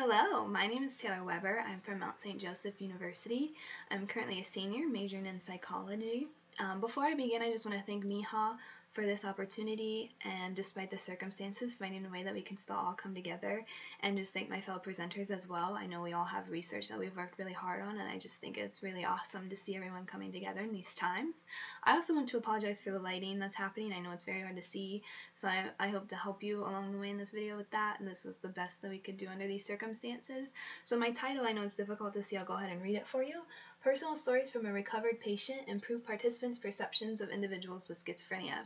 Hello, my name is Taylor Weber. I'm from Mount St. Joseph University. I'm currently a senior majoring in psychology. Before I begin, I just want to thank Miha for this opportunity and despite the circumstances, finding a way that we can still all come together, and just thank my fellow presenters as well. I know we all have research that we've worked really hard on, and I just think it's really awesome to see everyone coming together in these times. I also want to apologize for the lighting that's happening. I know it's very hard to see, so I hope to help you along the way in this video with that, and this was the best that we could do under these circumstances. So my title, I know it's difficult to see, I'll go ahead and read it for you. Personal Stories from a Recovered Patient Improve Participants' Perceptions of Individuals with Schizophrenia.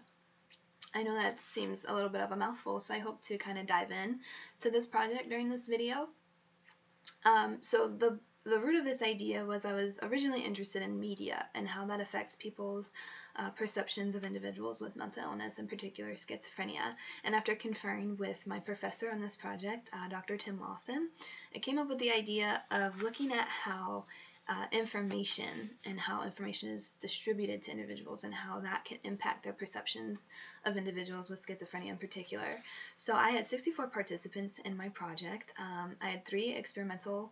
I know that seems a little bit of a mouthful, so I hope to kind of dive in to this project during this video. So the root of this idea was I was originally interested in media and how that affects people's perceptions of individuals with mental illness, in particular schizophrenia. And after conferring with my professor on this project, Dr. Tim Lawson, I came up with the idea of looking at how information and how information is distributed to individuals and how that can impact their perceptions of individuals with schizophrenia in particular. So I had 64 participants in my project. I had 3 experimental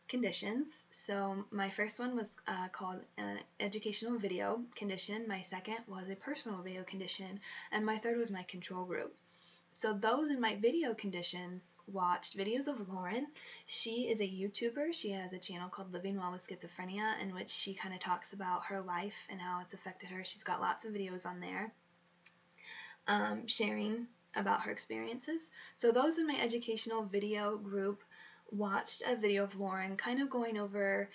conditions. So my first one was called an educational video condition, my second was a personal video condition, and my third was my control group. So those in my video conditions watched videos of Lauren. She is a YouTuber. She has a channel called Living Well with Schizophrenia, in which she kind of talks about her life and how it's affected her. She's got lots of videos on there sharing about her experiences. So those in my educational video group watched a video of Lauren kind of going over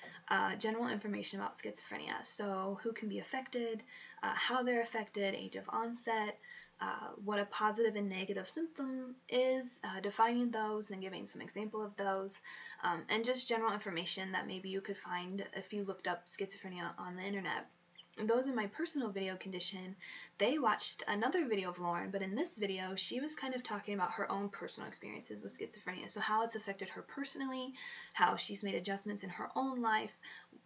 general information about schizophrenia. So who can be affected, how they're affected, age of onset, what a positive and negative symptom is, defining those and giving some example of those, and just general information that maybe you could find if you looked up schizophrenia on the internet. Those in my personal video condition, they watched another video of Lauren, but in this video, she was kind of talking about her own personal experiences with schizophrenia. So how it's affected her personally, how she's made adjustments in her own life,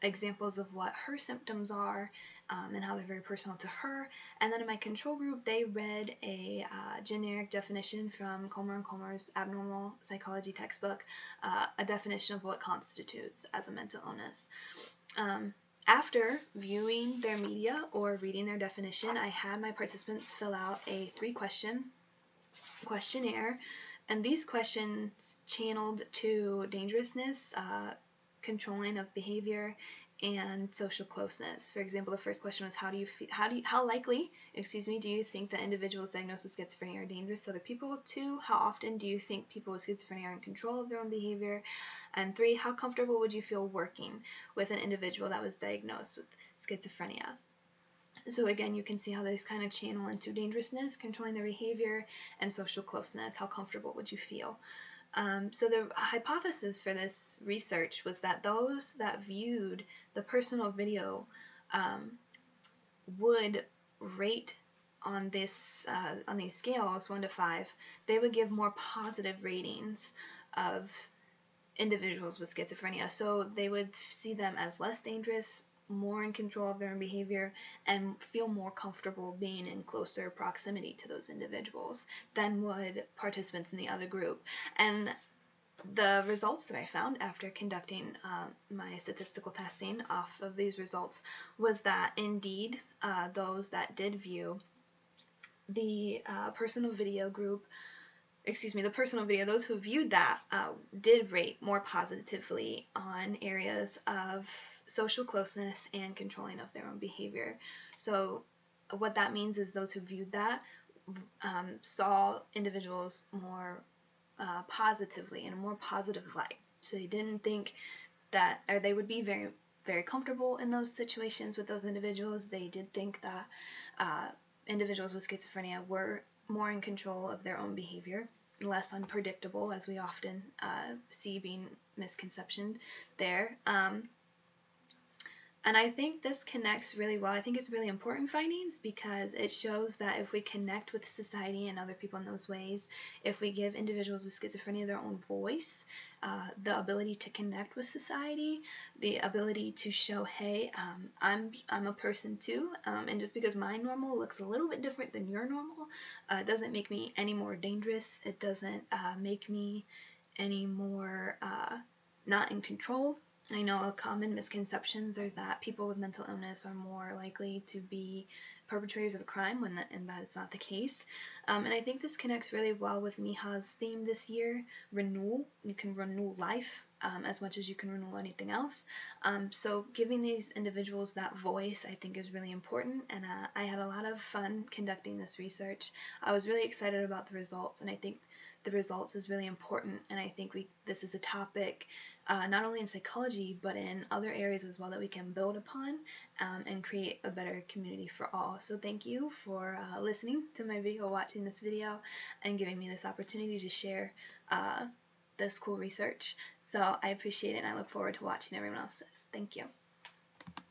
examples of what her symptoms are, and how they're very personal to her. And then in my control group, they read a generic definition from Comer and Comer's Abnormal Psychology textbook, a definition of what constitutes as a mental illness. After viewing their media or reading their definition, I had my participants fill out a 3-question questionnaire, and these questions channeled to dangerousness, controlling of behavior, and social closeness. For example, the first question was how likely do you think that individuals diagnosed with schizophrenia are dangerous to other people? 2, how often do you think people with schizophrenia are in control of their own behavior? And 3, how comfortable would you feel working with an individual that was diagnosed with schizophrenia? So again, you can see how these kind of channel into dangerousness, controlling their behavior, and social closeness. How comfortable would you feel? So the hypothesis for this research was that those that viewed the personal video would rate on these scales 1 to 5. They would give more positive ratings of individuals with schizophrenia. So they would see them as less dangerous, more in control of their own behavior, and feel more comfortable being in closer proximity to those individuals than would participants in the other group. And the results that I found after conducting my statistical testing off of these results was that indeed those that did view the personal video group, those who viewed that did rate more positively on areas of social closeness and controlling of their own behavior. So what that means is those who viewed that saw individuals more positively, in a more positive light. So they didn't think that, or they would be very, very comfortable in those situations with those individuals. They did think that individuals with schizophrenia were more in control of their own behavior, less unpredictable, as we often see being misconceptioned there. And I think this connects really well. I think it's really important findings because it shows that if we connect with society and other people in those ways, if we give individuals with schizophrenia their own voice, the ability to connect with society, the ability to show, hey, I'm a person too, and just because my normal looks a little bit different than your normal, doesn't make me any more dangerous. It doesn't make me any more not in control. I know a common misconceptions is that people with mental illness are more likely to be perpetrators of a crime and that is not the case. And I think this connects really well with Miha's theme this year, renewal. You can renew life as much as you can renew anything else. So giving these individuals that voice, I think, is really important, and I had a lot of fun conducting this research. I was really excited about the results, and I think the results is really important, and I think this is a topic not only in psychology but in other areas as well that we can build upon and create a better community for all. So thank you for listening to my video, watching this video, and giving me this opportunity to share this cool research. So I appreciate it, and I look forward to watching everyone else's. Thank you.